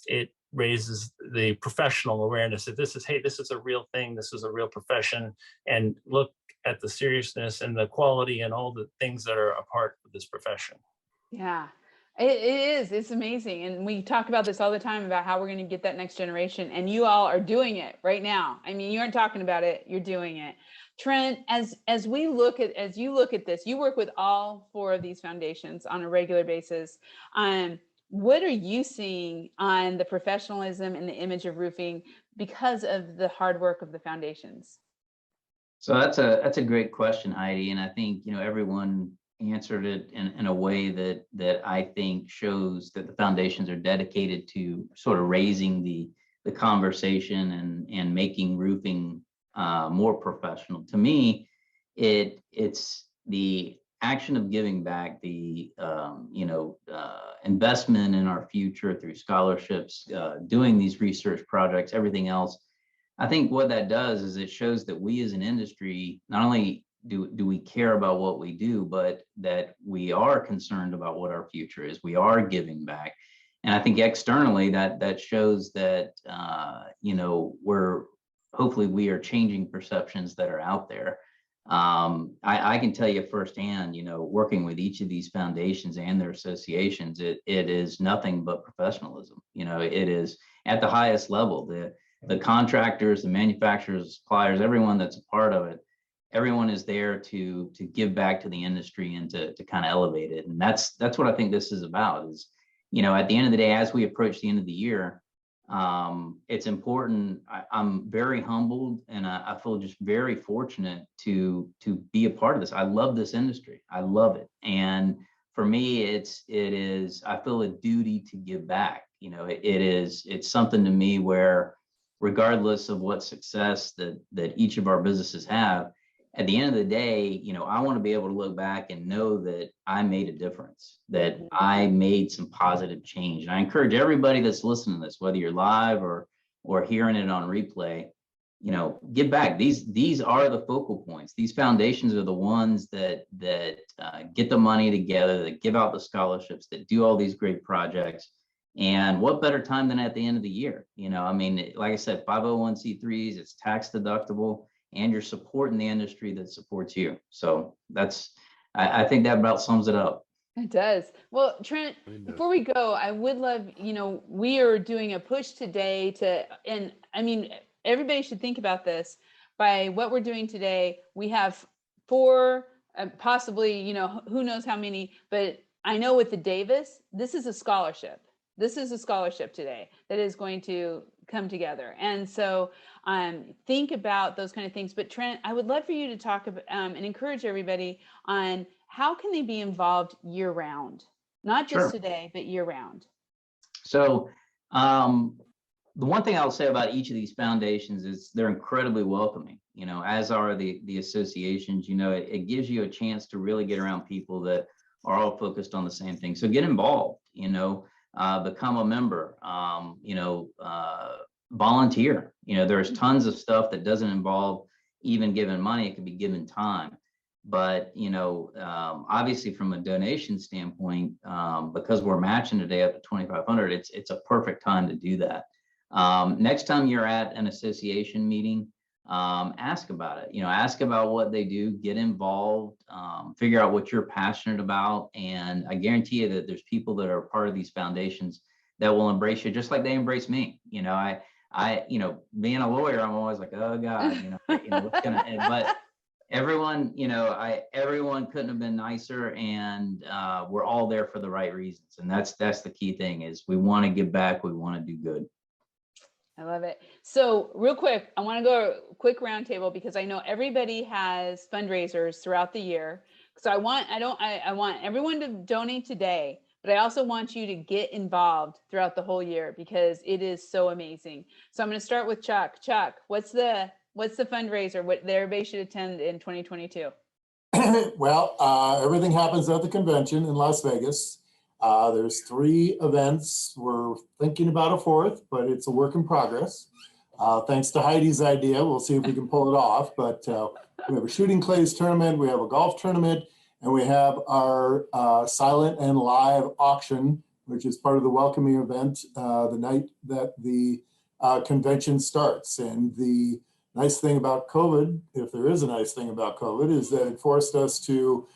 it raises the professional awareness that this is a real thing, this is a real profession, and look at the seriousness and the quality and all the things that are a part of this profession. Yeah, it is. It's amazing. And we talk about this all the time about how we're going to get that next generation. And you all are doing it right now. I mean, you aren't talking about it, you're doing it. Trent, as you look at this, you work with all 4 of these foundations on a regular basis. What are you seeing on the professionalism and the image of roofing because of the hard work of the foundations? So that's a great question, Heidi. And I think, everyone answered it in a way that I think shows that the foundations are dedicated to sort of raising the conversation and making roofing more professional. To me, it's the action of giving back, the investment in our future through scholarships, doing these research projects, everything else. I think what that does is it shows that we as an industry, not only do we care about what we do, but that we are concerned about what our future is. We are giving back. And I think externally that shows that, hopefully we are changing perceptions that are out there. I can tell you firsthand, working with each of these foundations and their associations, it is nothing but professionalism. It is at the highest level. The contractors, the manufacturers, the suppliers, everyone that's a part of it, everyone is there to give back to the industry and to kind of elevate it. And that's what I think this is about is, at the end of the day, as we approach the end of the year, it's important. I'm very humbled and I feel just very fortunate to be a part of this. I love this industry. I love it. And for me, I feel a duty to give back. It's something to me where regardless of what success that each of our businesses have, at the end of the day, I want to be able to look back and know that I made a difference, that I made some positive change. And I encourage everybody that's listening to this, whether you're live or hearing it on replay, give back. These are the focal points. These foundations are the ones that get the money together, that give out the scholarships, that do all these great projects. And what better time than at the end of the year? Like I said, 501c3s, it's tax deductible, and you're supporting the industry that supports you. So I think that about sums it up. It does. Well, Trent, before we go, I would love, we are doing a push today everybody should think about this. By what we're doing today, we have 4, possibly, who knows how many, but I know with the Davis, this is a scholarship. This is a scholarship today that is going to come together. And so think about those kind of things. But Trent, I would love for you to talk about and encourage everybody on how can they be involved year round, not just Sure. today, but year round. So the one thing I'll say about each of these foundations is they're incredibly welcoming, as are the associations. It gives you a chance to really get around people that are all focused on the same thing. So get involved, become a member, volunteer. There's tons of stuff that doesn't involve even giving money. It could be given time. But, obviously from a donation standpoint, because we're matching today up to 2,500, it's a perfect time to do that. Next time you're at an association meeting, ask about it. Ask about what they do, get involved, figure out what you're passionate about. And I guarantee you that there's people that are part of these foundations that will embrace you just like they embrace me. I being a lawyer, I'm always like, oh God, what's gonna end? But everyone, everyone couldn't have been nicer, and we're all there for the right reasons. And that's the key thing is we want to give back. We want to do good. I love it. So real quick, I want to go a quick roundtable because I know everybody has fundraisers throughout the year. So I want everyone to donate today, but I also want you to get involved throughout the whole year because it is so amazing. So I'm going to start with Chuck. Chuck, what's the fundraiser what everybody should attend in 2022? Well, everything happens at the convention in Las Vegas. There's 3 events. We're thinking about a 4th, but it's a work in progress. Thanks to Heidi's idea, we'll see if we can pull it off. But we have a shooting clays tournament, we have a golf tournament, and we have our silent and live auction, which is part of the welcoming event the night that the convention starts. And the nice thing about COVID, if there is a nice thing about COVID, is that it forced us to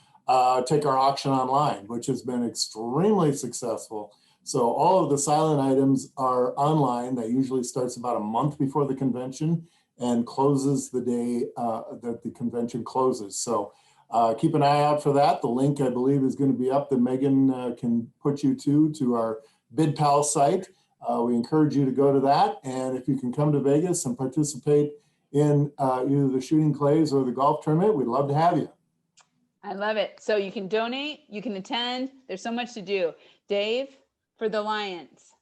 take our auction online, which has been extremely successful. So all of the silent items are online. That usually starts about a month before the convention and closes the day that the convention closes. So keep an eye out for that. The link, I believe, is going to be up that Megan can put you to our BidPal site. We encourage you to go to that. And if you can come to Vegas and participate in either the shooting clays or the golf tournament, we'd love to have you. I love it. So you can donate, you can attend. There's so much to do. Dave, for the Alliance.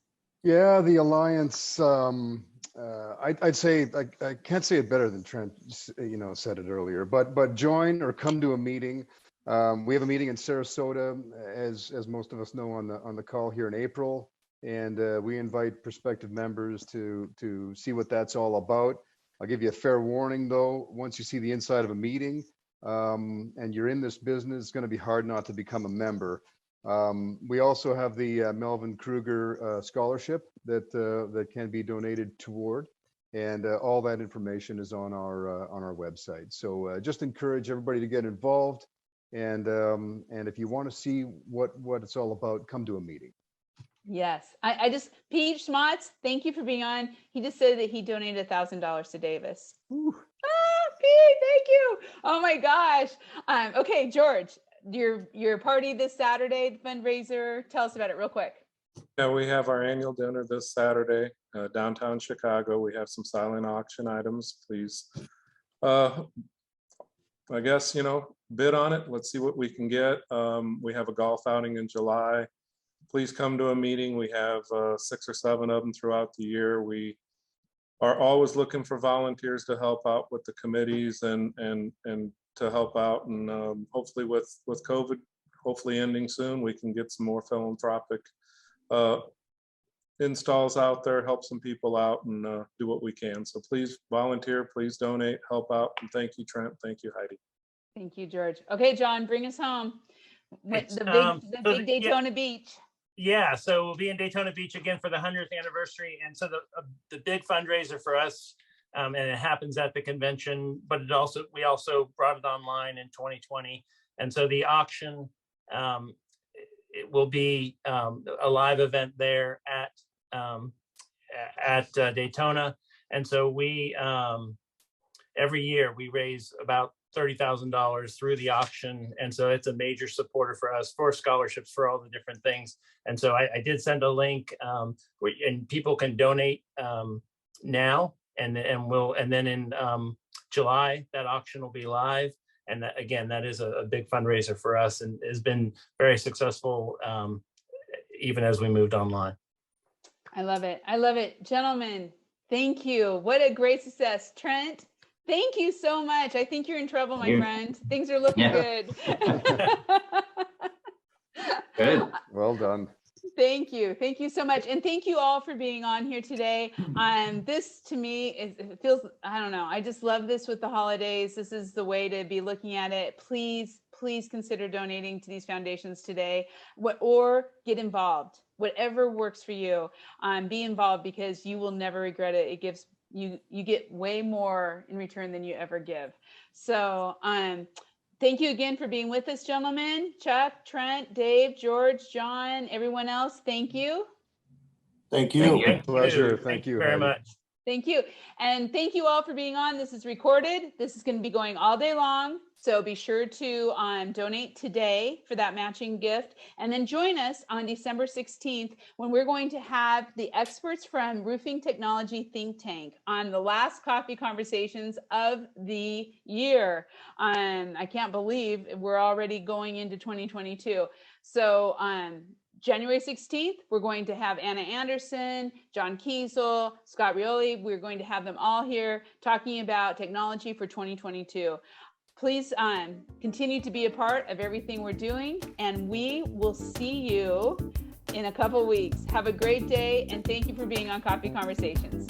Yeah, the Alliance, I'd say, I can't say it better than Trent, said it earlier, but join or come to a meeting. We have a meeting in Sarasota, as most of us know, on the call here in April. And we invite prospective members to see what that's all about. I'll give you a fair warning though, once you see the inside of a meeting, and you're in this business, it's going to be hard not to become a member. We also have the Melvin Kruger scholarship that can be donated toward, and all that information is on our website. So just encourage everybody to get involved, and if you want to see what it's all about, come to a meeting. Yes, I just, Pete Schmatz, thank you for being on. He just said that he donated $1,000 to Davis. Pete, thank you. Oh my gosh. Okay, George, your party this Saturday, the fundraiser. Tell us about it real quick. Yeah, we have our annual dinner this Saturday, downtown Chicago. We have some silent auction items. Please, I guess, bid on it. Let's see what we can get. We have a golf outing in July. Please come to a meeting. We have 6 or 7 of them throughout the year. We are always looking for volunteers to help out with the committees and to help out. And hopefully with COVID, hopefully ending soon, we can get some more philanthropic installs out there, help some people out, and do what we can. So please volunteer, please donate, help out. And thank you, Trent. Thank you, Heidi. Thank you, George. Okay, John, bring us home. The big Daytona Beach. Yeah, so we'll be in Daytona Beach again for the 100th anniversary. And so the big fundraiser for us, and it happens at the convention, but we also brought it online in 2020. And so the auction, it will be a live event there at Daytona. And so we, every year we raise about $30,000 through the auction. And so it's a major supporter for us for scholarships for all the different things. And so I did send a link and people can donate now and then in July, that auction will be live. And that, again, that is a big fundraiser for us and has been very successful even as we moved online. I love it. I love it. Gentlemen, thank you. What a great success. Trent, thank you so much. I think you're in trouble, my friend. Things are looking good. Good. Well done. Thank you. Thank you so much. And thank you all for being on here today. This to me, it feels, I don't know. I just love this with the holidays. This is the way to be looking at it. Please consider donating to these foundations today, or get involved. Whatever works for you, be involved because you will never regret it. It gives you get way more in return than you ever give. So thank you again for being with us, gentlemen. Chuck, Trent, Dave, George, John, everyone else, thank you. Thank you. Thank you. Pleasure. Thank you very much. Thank you. And thank you all for being on. This is recorded. This is going to be going all day long. So be sure to donate today for that matching gift. And then join us on December 16th when we're going to have the experts from Roofing Technology Think Tank on the last coffee conversations of the year. I can't believe we're already going into 2022. So January 16th, we're going to have Anna Anderson, John Kiesel, Scott Rioli. We're going to have them all here talking about technology for 2022. Please continue to be a part of everything we're doing, and we will see you in a couple weeks. Have a great day, and thank you for being on Coffee Conversations.